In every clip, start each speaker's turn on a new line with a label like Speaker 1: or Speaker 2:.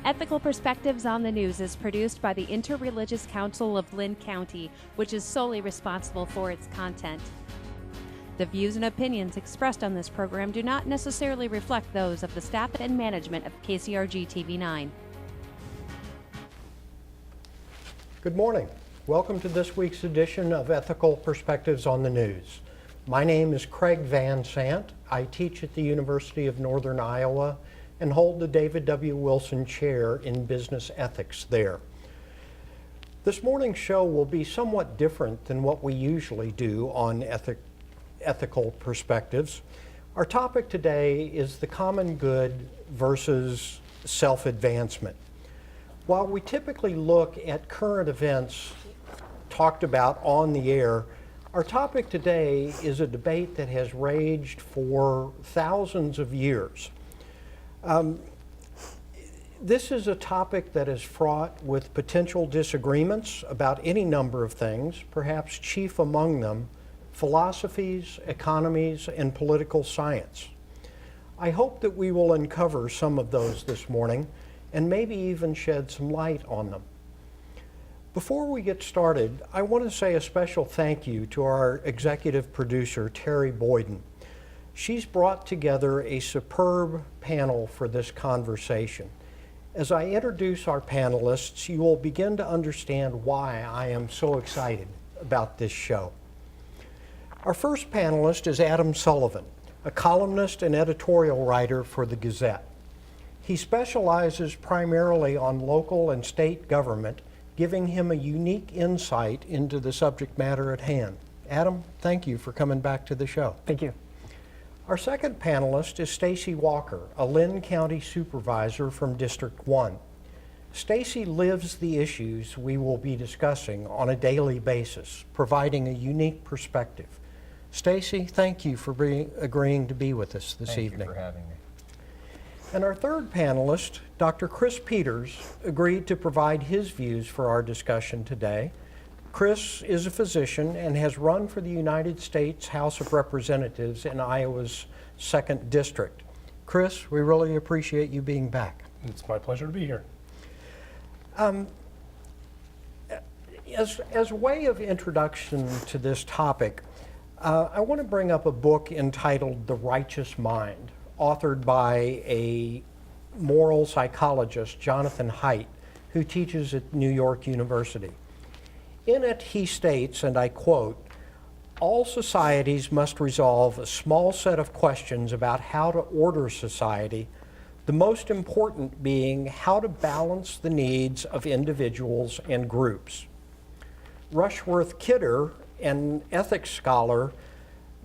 Speaker 1: Ethical Perspectives on the News is produced by the Interreligious Council of Linn County, which is solely responsible for its content. The views and opinions expressed on this program do not necessarily reflect those of the staff and management of KCRG TV9.
Speaker 2: Good morning. Welcome to this week's edition of Ethical Perspectives on the News. My name is Craig VanSandt. I teach at the University of Northern Iowa and hold the David W. Wilson Chair in Business Ethics there. This morning's show will be somewhat different than what we usually do on ethical perspectives. Our topic today is the common good versus self-advancement. While we typically look at current events talked about on the air, our topic today is a debate that has raged for thousands of years. This is a topic that is fraught with potential disagreements about any number of things, perhaps chief among them, philosophies, economies, and political science. I hope that we will uncover some of those this morning and maybe even shed some light on them. Before we get started, I want to say a special thank you to our executive producer, Terry Boyden. She's brought together a superb panel for this conversation. As I introduce our panelists, you will begin to understand why I am so excited about this show. Our first panelist is Adam Sullivan, a columnist and editorial writer for the Gazette. He specializes primarily on local and state government, giving him a unique insight into the subject matter at hand. Adam, thank you for coming back to the show.
Speaker 3: Thank you.
Speaker 2: Our second panelist is Stacey Walker, a Linn County Supervisor from District 1. Stacey lives the issues we will be discussing on a daily basis, providing a unique perspective. Stacey, thank you for agreeing to be with us this evening.
Speaker 4: Thank you for having me.
Speaker 2: And our third panelist, Dr. Chris Peters, agreed to provide his views for our discussion today. Chris is a physician and has run for the United States House of Representatives in Iowa's 2nd District. Chris, we really appreciate you being back.
Speaker 3: It's my pleasure to be here.
Speaker 2: As a way of introduction to this topic, I want to bring up a book entitled The Righteous Mind, authored by a moral psychologist, Jonathan Haidt, who teaches at New York University. In it, he states, and I quote, "All societies must resolve a small set of questions about how to order society, the most important being how to balance the needs of individuals and groups." Rushworth Kidder, an ethics scholar,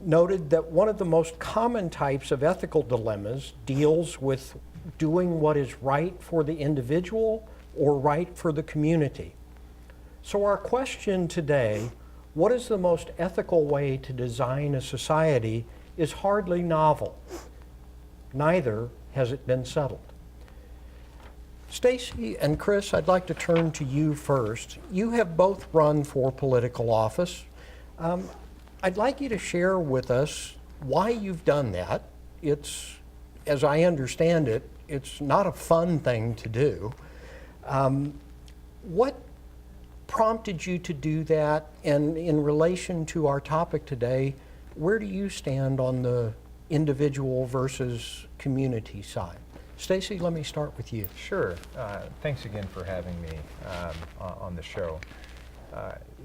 Speaker 2: noted that one of the most common types of ethical dilemmas deals with doing what is right for the individual or right for the community. So our question today, what is the most ethical way to design a society, is hardly novel. Neither has it been settled. Stacey and Chris, I'd like to turn to you first. You have both run for political office. I'd like you to share with us why you've done that. It's, as I understand it, it's not a fun thing to do. What prompted you to do that? And in relation to our topic today, where do you stand on the individual versus community side? Stacey, let me start with you.
Speaker 4: Sure. Thanks again for having me on the show.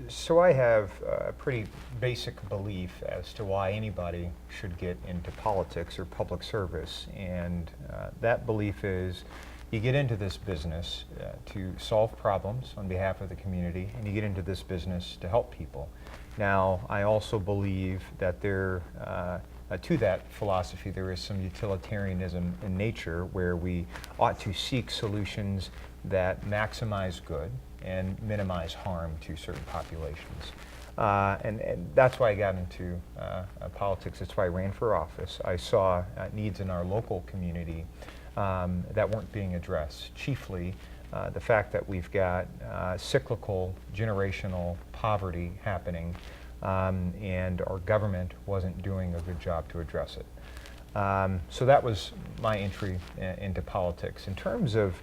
Speaker 4: So I have a pretty basic belief as to why anybody should get into politics or public service, and that belief is you get into this business to solve problems on behalf of the community, and you get into this business to help people. Now, I also believe that to that philosophy, there is some utilitarianism in nature where we ought to seek solutions that maximize good and minimize harm to certain populations. And that's why I got into politics. That's why I ran for office. I saw needs in our local community that weren't being addressed. Chiefly, the fact that we've got cyclical, generational poverty happening, and our government wasn't doing a good job to address it. So that was my entry into politics. In terms of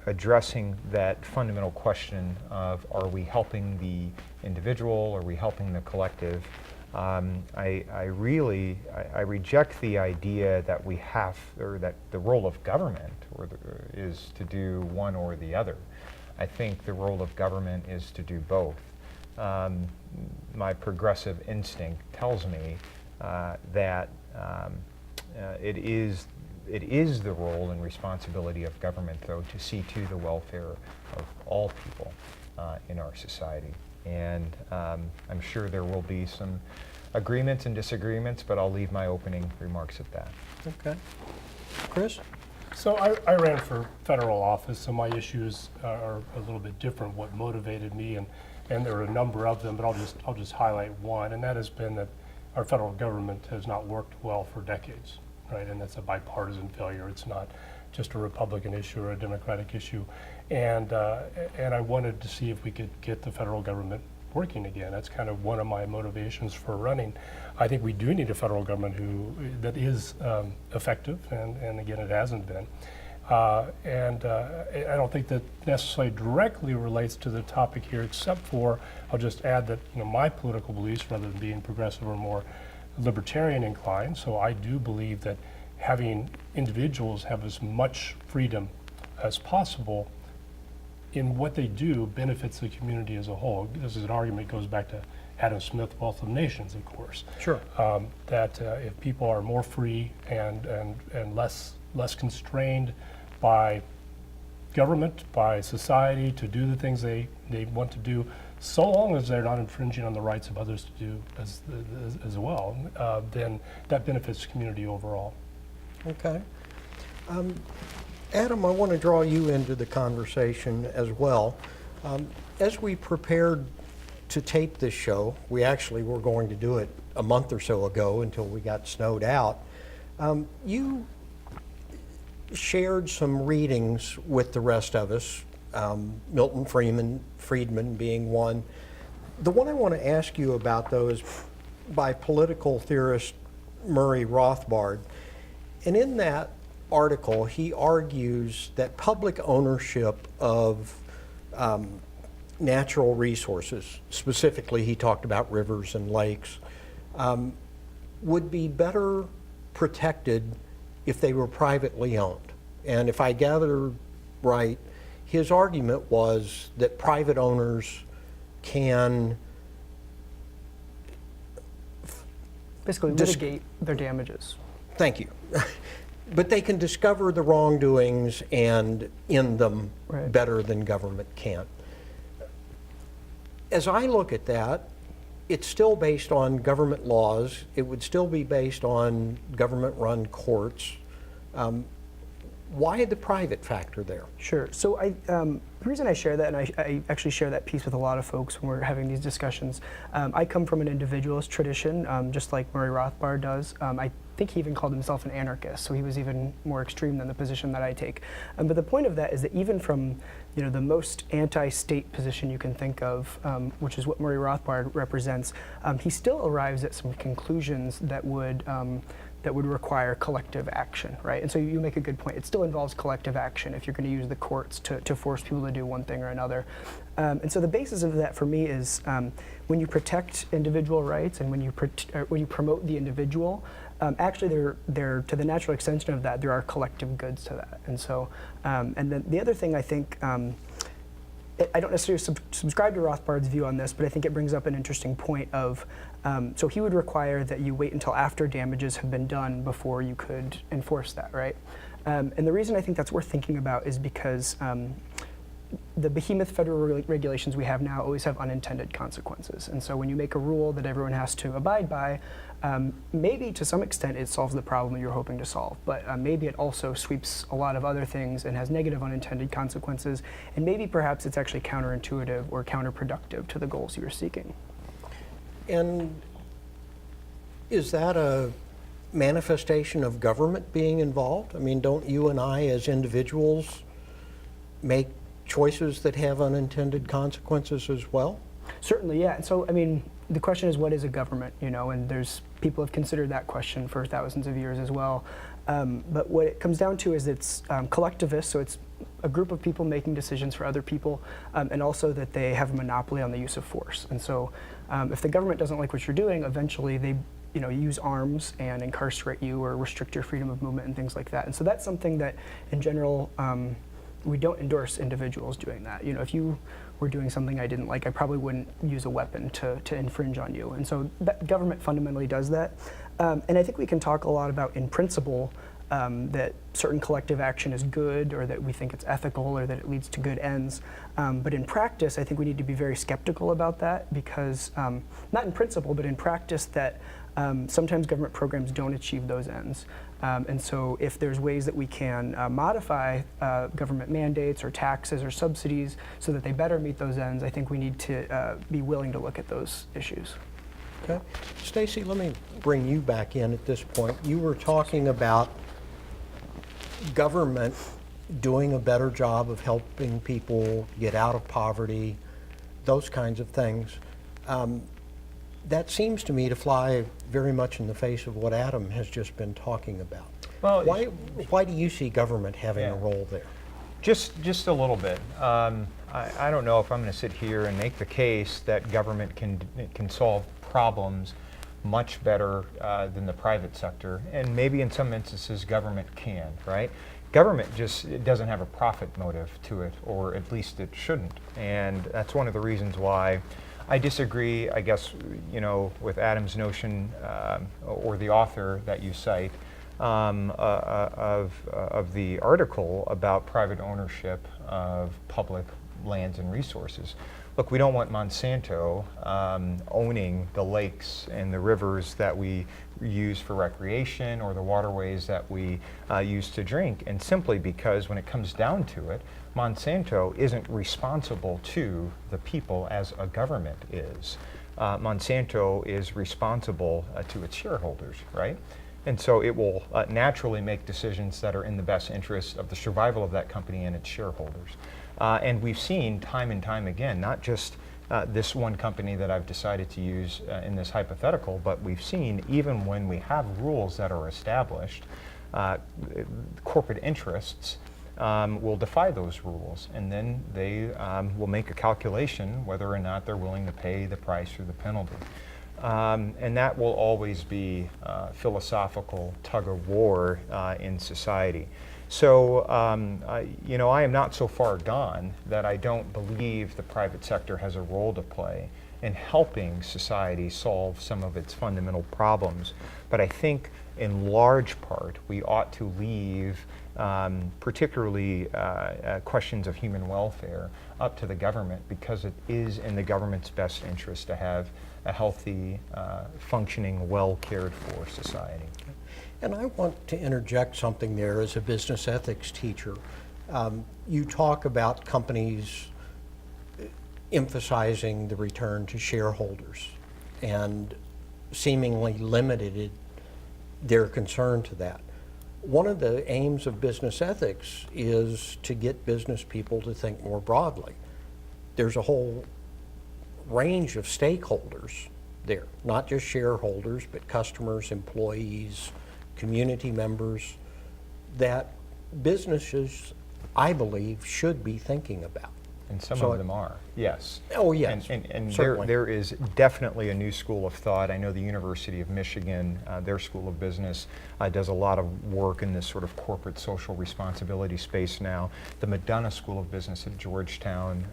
Speaker 4: addressing that fundamental question of, are we helping the individual, are we helping the collective? I reject the idea that we have, or that the role of government is to do one or the other. I think the role of government is to do both. My progressive instinct tells me that it is the role and responsibility of government, though, to see to the welfare of all people in our society. And I'm sure there will be some agreements and disagreements, but I'll leave my opening remarks at that.
Speaker 2: Okay. Chris?
Speaker 3: So I ran for federal office, so my issues are a little bit different. What motivated me, and there are a number of them, but I'll just highlight one, and that has been that our federal government has not worked well for decades, right? And that's a bipartisan failure. It's not just a Republican issue or a Democratic issue. And I wanted to see if we could get the federal government working again. That's kind of one of my motivations for running. I think we do need a federal government that is effective, and again, it hasn't been. I don't think that necessarily directly relates to the topic here, except for, I'll just add that my political beliefs, rather than being progressive, are more libertarian inclined. So I do believe that having individuals have as much freedom as possible in what they do benefits the community as a whole. This is an argument that goes back to Adam Smith, Wealth of Nations, of course.
Speaker 2: Sure.
Speaker 3: That if people are more free and less constrained by government, by society to do the things they want to do, so long as they're not infringing on the rights of others to do as well, then that benefits the community overall.
Speaker 2: Okay. Adam, I want to draw you into the conversation as well. As we prepared to tape this show, we actually were going to do it a month or so ago until we got snowed out. You shared some readings with the rest of us, Milton Friedman being one. The one I want to ask you about, though, is by political theorist Murray Rothbard. And in that article, he argues that public ownership of natural resources, specifically he talked about rivers and lakes, would be better protected if they were privately owned. And if I gather right, his argument was that private owners can
Speaker 5: basically mitigate their damages.
Speaker 2: Thank you. But they can discover the wrongdoings and end them better than government can. As I look at that, it's still based on government laws. It would still be based on government-run courts. Why the private factor there?
Speaker 5: Sure. So the reason I share that, and I actually share that piece with a lot of folks when we're having these discussions, I come from an individualist tradition, just like Murray Rothbard does. I think he even called himself an anarchist, so he was even more extreme than the position that I take. But the point of that is that even from the most anti-state position you can think of, which is what Murray Rothbard represents, he still arrives at some conclusions that would require collective action, right? And so you make a good point. It still involves collective action if you're going to use the courts to force people to do one thing or another. And so the basis of that for me is when you protect individual rights and when you promote the individual, actually they're to the natural extension of that, there are collective goods to that. And so, and then the other thing I think, I don't necessarily subscribe to Rothbard's view on this, but I think it brings up an interesting point of, so he would require that you wait until after damages have been done before you could enforce that, right? And the reason I think that's worth thinking about is because the behemoth federal regulations we have now always have unintended consequences. And so when you make a rule that everyone has to abide by, maybe to some extent it solves the problem you're hoping to solve, but maybe it also sweeps a lot of other things and has negative unintended consequences, and maybe perhaps it's actually counterintuitive or counterproductive to the goals you're seeking.
Speaker 2: And is that a manifestation of government being involved? I mean, don't you and I as individuals make choices that have unintended consequences as well?
Speaker 5: Certainly, yeah. And so, I mean, the question is, what is a government? And there's people have considered that question for thousands of years as well. But what it comes down to is it's collectivist, so it's a group of people making decisions for other people, and also that they have a monopoly on the use of force. And so if the government doesn't like what you're doing, eventually they use arms and incarcerate you or restrict your freedom of movement and things like that. And so that's something that, in general, we don't endorse individuals doing that. If you were doing something I didn't like, I probably wouldn't use a weapon to infringe on you. And so that government fundamentally does that. And I think we can talk a lot about, in principle, that certain collective action is good, or that we think it's ethical, or that it leads to good ends. But in practice, I think we need to be very skeptical about that, because, not in principle, but in practice, that sometimes government programs don't achieve those ends. And so if there's ways that we can modify government mandates or taxes or subsidies so that they better meet those ends, I think we need to be willing to look at those issues.
Speaker 2: Okay. Stacey, let me bring you back in at this point. You were talking about government doing a better job of helping people get out of poverty, those kinds of things. That seems to me to fly very much in the face of what Adam has just been talking about.
Speaker 4: Well,
Speaker 2: why do you see government having a role there?
Speaker 4: Just a little bit. I don't know if I'm going to sit here and make the case that government can solve problems much better than the private sector, and maybe in some instances government can, right? Government it doesn't have a profit motive to it, or at least it shouldn't, and that's one of the reasons why I disagree, I guess, with Adam's notion, or the author that you cite, of the article about private ownership of public lands and resources. Look, we don't want Monsanto owning the lakes and the rivers that we use for recreation, or the waterways that we use to drink, and simply because when it comes down to it, Monsanto isn't responsible to the people as a government is. Monsanto is responsible to its shareholders, right? And so it will naturally make decisions that are in the best interest of the survival of that company and its shareholders. And we've seen time and time again, not just this one company that I've decided to use in this hypothetical, but we've seen even when we have rules that are established, corporate interests will defy those rules, and then they will make a calculation whether or not they're willing to pay the price or the penalty. And that will always be philosophical tug of war in society. So, I am not so far gone that I don't believe the private sector has a role to play in helping society solve some of its fundamental problems. But I think in large part we ought to leave particularly questions of human welfare up to the government, because it is in the government's best interest to have a healthy, functioning, well cared for society.
Speaker 2: And I want to interject something there as a business ethics teacher. You talk about companies emphasizing the return to shareholders and seemingly limited their concern to that. One of the aims of business ethics is to get business people to think more broadly. There's a whole range of stakeholders there, not just shareholders, but customers, employees, community members, that businesses, I believe, should be thinking about.
Speaker 4: And some of them are, yes.
Speaker 2: Oh, yes.
Speaker 4: And there is definitely a new school of thought. I know the University of Michigan, their School of Business, does a lot of work in this sort of corporate social responsibility space now. The McDonough School of Business at Georgetown,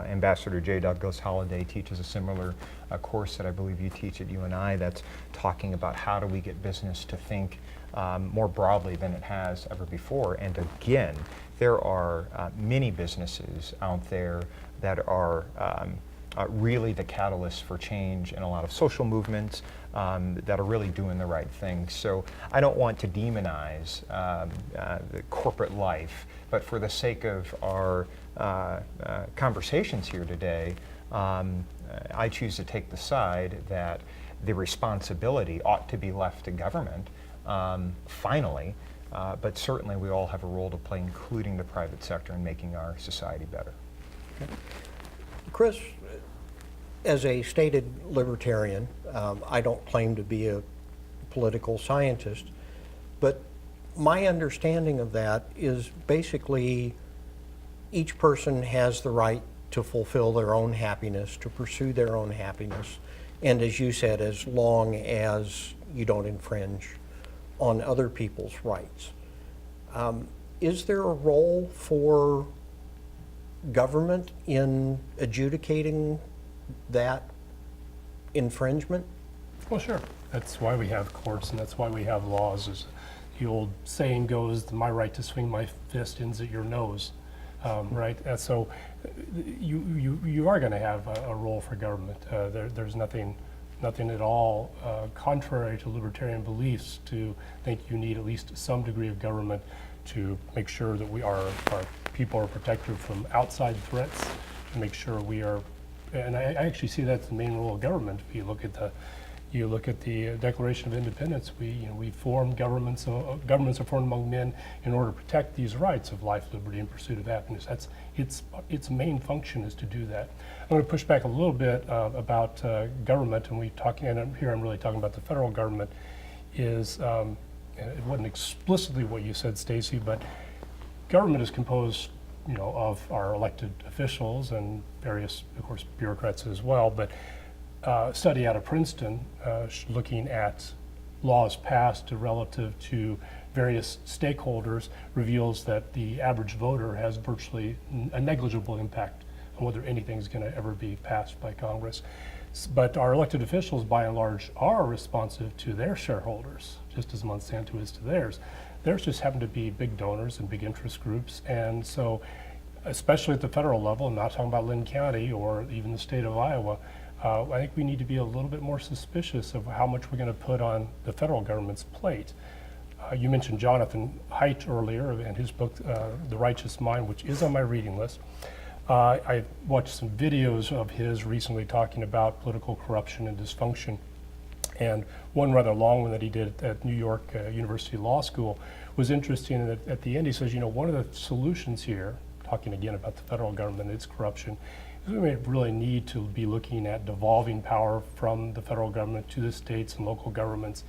Speaker 4: Ambassador J. Douglas Holliday teaches a similar course that I believe you teach at UNI, that's talking about how do we get business to think more broadly than it has ever before. And again, there are many businesses out there that are really the catalyst for change in a lot of social movements that are really doing the right thing. So I don't want to demonize the corporate life, but for the sake of our conversations here today, I choose to take the side that the responsibility ought to be left to government, finally. But certainly we all have a role to play, including the private sector, in making our society better.
Speaker 2: Okay. Chris, as a stated libertarian, I don't claim to be a political scientist, but my understanding of that is basically each person has the right to fulfill their own happiness, to pursue their own happiness, and as you said, as long as you don't infringe on other people's rights. Is there a role for government in adjudicating that infringement?
Speaker 3: Well, sure. That's why we have courts and that's why we have laws. As the old saying goes, my right to swing my fist ends at your nose, right? And so you are going to have a role for government. There's nothing at all contrary to libertarian beliefs to think you need at least some degree of government to make sure that our people are protected from outside threats, to make sure we are, and I actually see that's the main role of government. If you look at the Declaration of Independence, we form governments. Governments are formed among men in order to protect these rights of life, liberty, and pursuit of happiness. That's its main function is to do that. I'm going to push back a little bit about government, and here I'm really talking about the federal government. It wasn't explicitly what you said, Stacey, but government is composed, of our elected officials and various, of course, bureaucrats as well. But a study out of Princeton looking at laws passed relative to various stakeholders reveals that the average voter has virtually a negligible impact on whether anything's going to ever be passed by Congress. But our elected officials, by and large, are responsive to their shareholders, just as Monsanto is to theirs. Theirs just happen to be big donors and big interest groups. And so, especially at the federal level, I'm not talking about Linn County or even the state of Iowa, I think we need to be a little bit more suspicious of how much we're going to put on the federal government's plate. You mentioned Jonathan Haidt earlier and his book, The Righteous Mind, which is on my reading list. I watched some videos of his recently talking about political corruption and dysfunction. And one rather long one that he did at New York University Law School was interesting. And at the end he says, one of the solutions here, talking again about the federal government and its corruption, is we may really need to be looking at devolving power from the federal government to the states and local governments,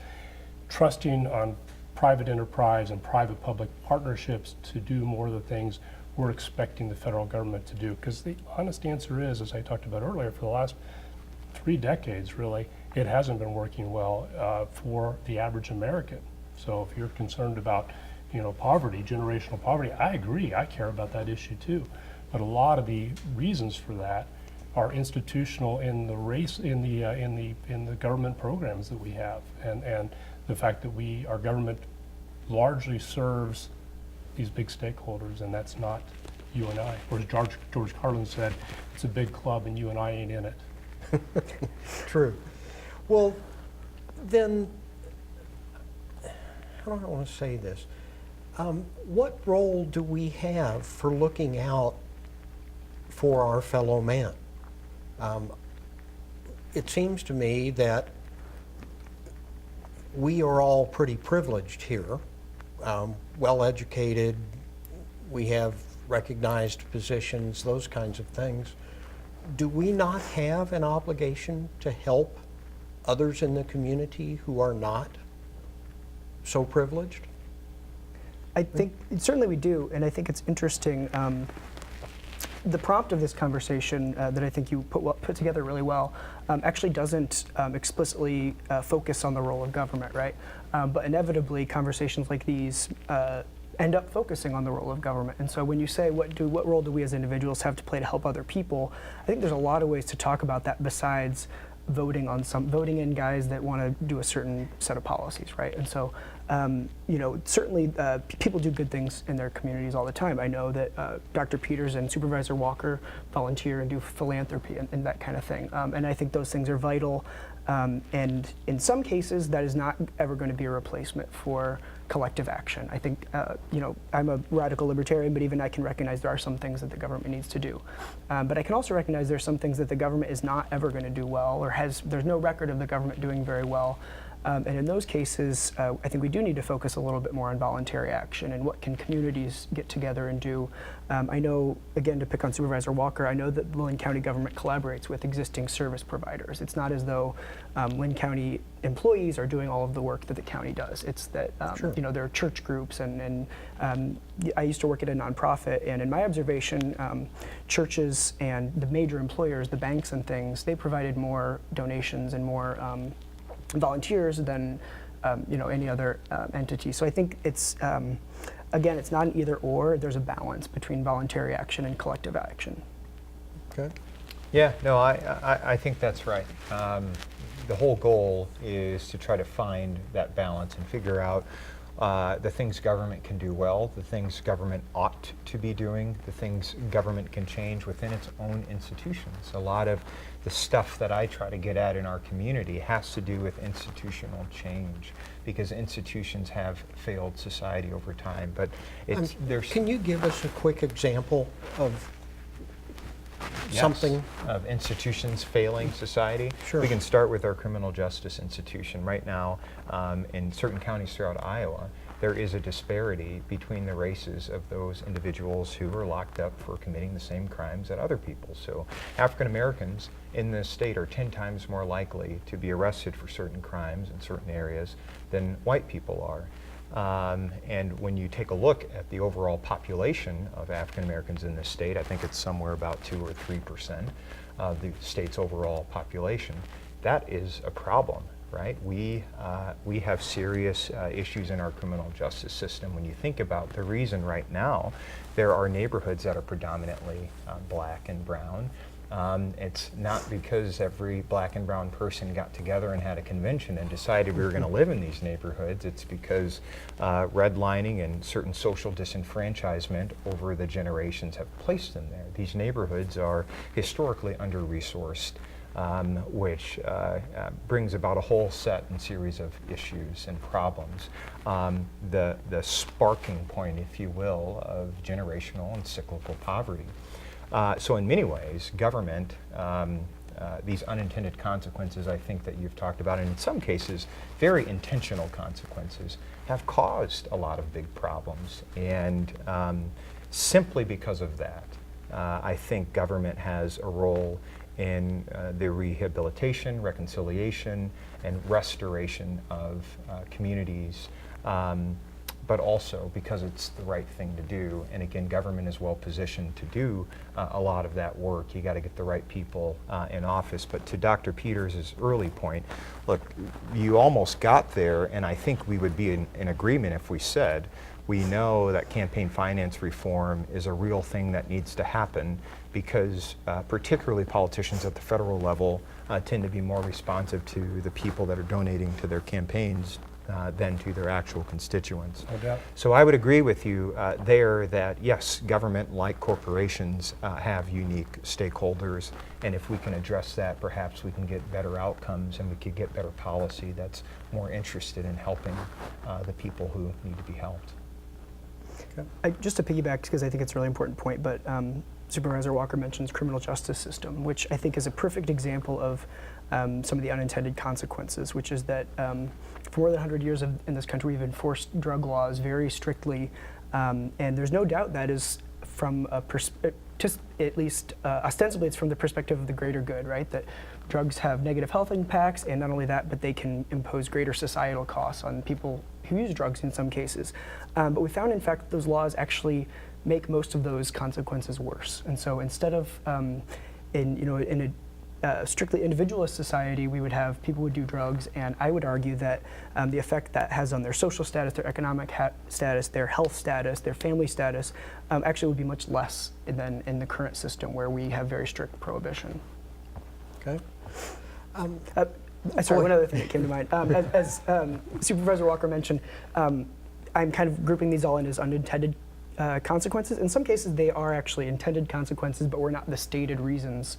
Speaker 3: trusting on private enterprise and private-public partnerships to do more of the things we're expecting the federal government to do. Because the honest answer is, as I talked about earlier, for the last 3 decades, really, it hasn't been working well for the average American. So if you're concerned about, poverty, generational poverty, I agree. I care about that issue too. But a lot of the reasons for that are institutional in the government programs that we have, and the fact that our government largely serves these big stakeholders, and that's not you and I. Or as George Carlin said, it's a big club and you and I ain't in it.
Speaker 2: True. Well, then, how do I want to say this? What role do we have for looking out for our fellow man? It seems to me that we are all pretty privileged here, well educated, we have recognized positions, those kinds of things. Do we not have an obligation to help others in the community who are not so privileged?
Speaker 5: I think certainly we do, and I think it's interesting. The prompt of this conversation that I think you put together really well actually doesn't explicitly focus on the role of government, right? But inevitably, conversations like these end up focusing on the role of government. And so when you say what role do we as individuals have to play to help other people, I think there's a lot of ways to talk about that besides voting in guys that want to do a certain set of policies, right? And so certainly people do good things in their communities all the time. I know that Dr. Peters and Supervisor Walker volunteer and do philanthropy and that kind of thing. And I think those things are vital. And in some cases, that is not ever going to be a replacement for collective action. I think, I'm a radical libertarian, but even I can recognize there are some things that the government needs to do. But I can also recognize there's some things that the government is not ever going to do well, or there's no record of the government doing very well. And in those cases, I think we do need to focus a little bit more on voluntary action and what can communities get together and do. I know, again, to pick on Supervisor Walker, I know that the Linn County government collaborates with existing service providers. It's not as though Linn County employees are doing all of the work that the county does. It's that
Speaker 2: Sure.
Speaker 5: there are church groups, and I used to work at a nonprofit, and in my observation, churches and the major employers, the banks and things, they provided more donations and more volunteers than any other entity. So I think it's again, it's not an either or. There's a balance between voluntary action and collective action.
Speaker 2: Okay.
Speaker 4: Yeah, no, I think that's right. The whole goal is to try to find that balance and figure out the things government can do well, the things government ought to be doing, the things government can change within its own institutions. A lot of the stuff that I try to get at in our community has to do with institutional change, because institutions have failed society over time. But there's
Speaker 2: Can you give us a quick example of something?
Speaker 4: of institutions failing society.
Speaker 2: Sure.
Speaker 4: We can start with our criminal justice institution. Right now, in certain counties throughout Iowa, there is a disparity between the races of those individuals who are locked up for committing the same crimes that other people. So African Americans in this state are 10 times more likely to be arrested for certain crimes in certain areas than white people are. And when you take a look at the overall population of African Americans in this state, I think it's somewhere about 2 or 3% of the state's overall population. That is a problem, right? We have serious issues in our criminal justice system. When you think about the reason right now, there are neighborhoods that are predominantly black and brown. It's not because every black and brown person got together and had a convention and decided we were going to live in these neighborhoods. It's because redlining and certain social disenfranchisement over the generations have placed them there. These neighborhoods are historically under-resourced, which brings about a whole set and series of issues and problems. The sparking point, if you will, of generational and cyclical poverty. So in many ways, government, these unintended consequences I think that you've talked about, and in some cases, very intentional consequences, have caused a lot of big problems. And simply because of that, I think government has a role in the rehabilitation, reconciliation, and restoration of communities, but also because it's the right thing to do. And again, government is well positioned to do a lot of that work. You got to get the right people in office. But to Dr. Peters' early point, look, you almost got there, and I think we would be in agreement if we said, we know that campaign finance reform is a real thing that needs to happen, because particularly politicians at the federal level tend to be more responsive to the people that are donating to their campaigns than to their actual constituents.
Speaker 3: No doubt.
Speaker 4: So I would agree with you there that yes, government, like corporations, have unique stakeholders, and if we can address that, perhaps we can get better outcomes and we could get better policy that's more interested in helping the people who need to be helped.
Speaker 5: Just to piggyback, because I think it's a really important point, but Supervisor Walker mentions criminal justice system, which I think is a perfect example of some of the unintended consequences, which is that for more than 100 years in this country, we've enforced drug laws very strictly, and there's no doubt that is from at least ostensibly it's from the perspective of the greater good, right? That drugs have negative health impacts, and not only that, but they can impose greater societal costs on people who use drugs in some cases. But we found, in fact, that those laws actually make most of those consequences worse. And so instead of in a strictly individualist society, we would have people would do drugs, and I would argue that the effect that has on their social status, their economic status, their health status, their family status, actually would be much less than in the current system where we have very strict prohibition.
Speaker 2: Okay.
Speaker 5: Sorry, one other thing that came to mind. As Supervisor Walker mentioned, I'm kind of grouping these all in as unintended consequences. In some cases, they are actually intended consequences, but were not the stated reasons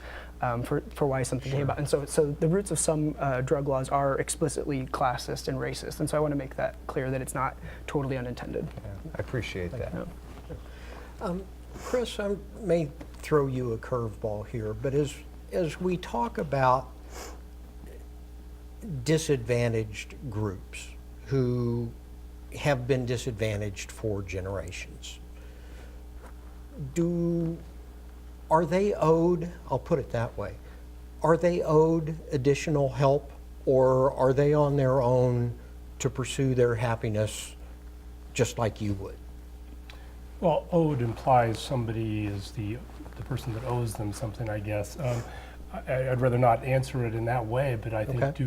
Speaker 5: for why something came about. And so the roots of some drug laws are explicitly classist and racist. And so I want to make that clear that it's not totally unintended.
Speaker 4: Yeah, I appreciate that.
Speaker 5: Yeah.
Speaker 2: Chris, I may throw you a curveball here, but as we talk about disadvantaged groups who have been disadvantaged for generations. Are they owed, I'll put it that way, are they owed additional help, or are they on their own to pursue their happiness just like you would?
Speaker 3: Well, owed implies somebody is the person that owes them something, I guess. I'd rather not answer it in that way, but I think
Speaker 2: Okay.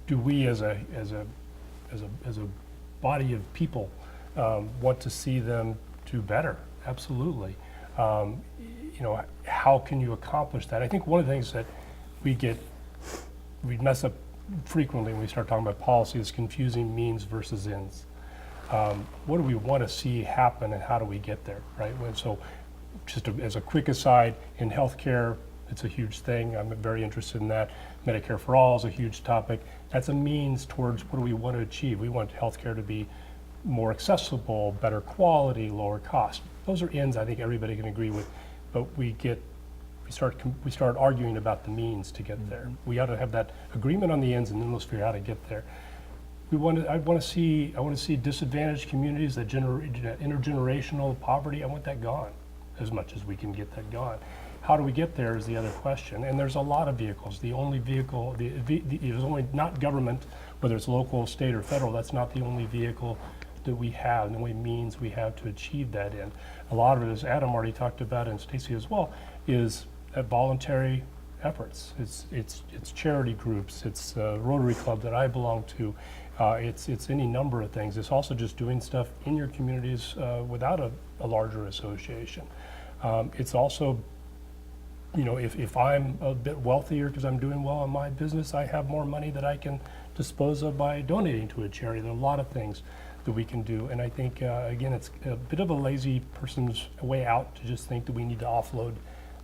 Speaker 3: do we as a body of people want to see them do better? Absolutely. You know, how can you accomplish that? I think one of the things that we mess up frequently when we start talking about policy is confusing means versus ends. What do we want to see happen, and how do we get there, right? So just as a quick aside, in healthcare, it's a huge thing. I'm very interested in that. Medicare for all is a huge topic. That's a means towards what do we want to achieve. We want healthcare to be more accessible, better quality, lower cost. Those are ends I think everybody can agree with, but we start arguing about the means to get there. We ought to have that agreement on the ends, and then let's figure out how to get there. I want to see disadvantaged communities, that intergenerational poverty. I want that gone, as much as we can get that gone. How do we get there is the other question. And there's a lot of vehicles. The only vehicle, there's only not government, whether it's local, state, or federal. That's not the only vehicle that we have, and the only means we have to achieve that in. A lot of it, as Adam already talked about, and Stacey as well, is voluntary efforts. It's charity groups. It's a Rotary Club that I belong to. It's any number of things. It's also just doing stuff in your communities without a larger association. It's also, you know, if I'm a bit wealthier because I'm doing well in my business, I have more money that I can dispose of by donating to a charity. There are a lot of things that we can do, and I think again, it's a bit of a lazy person's way out to just think that we need to offload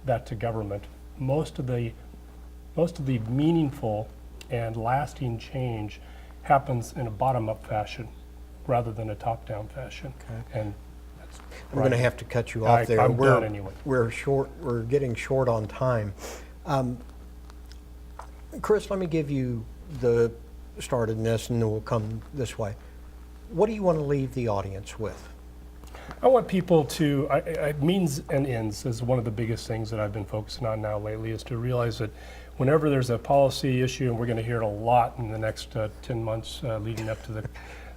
Speaker 3: that to government. Most of the meaningful and lasting change happens in a bottom-up fashion rather than a top-down fashion.
Speaker 2: Okay.
Speaker 3: And that's
Speaker 2: I'm going to have to cut you off there.
Speaker 3: I'm done anyway.
Speaker 2: We're getting short on time. Chris, let me give you the start in this, and then we'll come this way. What do you want to leave the audience with?
Speaker 3: I want people to, means and ends is one of the biggest things that I've been focusing on now lately, is to realize that whenever there's a policy issue, and we're going to hear it a lot in the next 10 months leading up to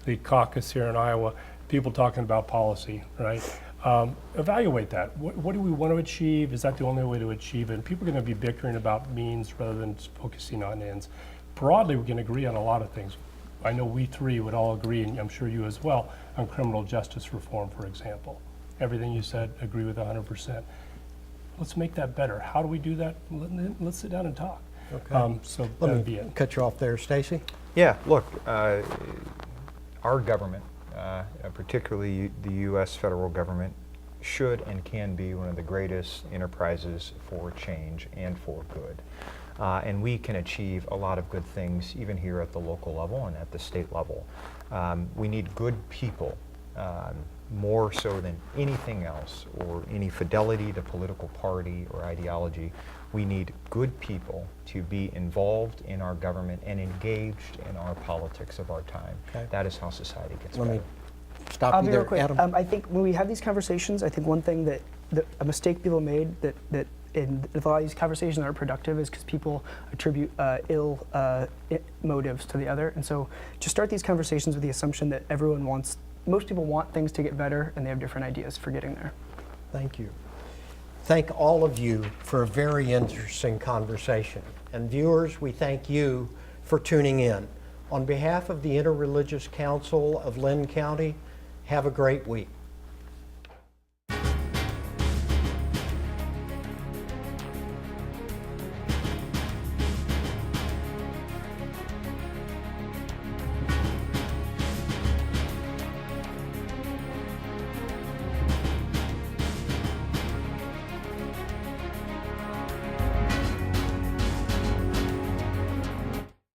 Speaker 3: the caucus here in Iowa, people talking about policy, right? Evaluate that. What do we want to achieve? Is that the only way to achieve it? And people are going to be bickering about means rather than focusing on ends. Broadly, we can agree on a lot of things. I know we three would all agree, and I'm sure you as well, on criminal justice reform, for example. Everything you said, agree with 100%. Let's make that better. How do we do that? Let's sit down and talk.
Speaker 2: Okay.
Speaker 3: So
Speaker 2: Let
Speaker 3: that'd
Speaker 2: me
Speaker 3: be it.
Speaker 2: cut you off there, Stacey.
Speaker 4: Yeah, look, our government, particularly the U.S. federal government, should and can be one of the greatest enterprises for change and for good. And we can achieve a lot of good things even here at the local level and at the state level. We need good people, more so than anything else or any fidelity to political party or ideology. We need good people to be involved in our government and engaged in our politics of our time.
Speaker 2: Okay.
Speaker 4: That is how society gets
Speaker 2: Let
Speaker 4: better.
Speaker 2: me stop
Speaker 5: I'll
Speaker 2: you
Speaker 5: be
Speaker 2: there,
Speaker 5: real quick.
Speaker 2: Adam.
Speaker 5: I think when we have these conversations, I think one thing that a mistake people made that in a lot of these conversations aren't productive is because people attribute ill motives to the other. And so just start these conversations with the assumption that most people want things to get better, and they have different ideas for getting there.
Speaker 2: Thank you. Thank all of you for a very interesting conversation. And viewers, we thank you for tuning in. On behalf of the Interreligious Council of Linn County, have a great week.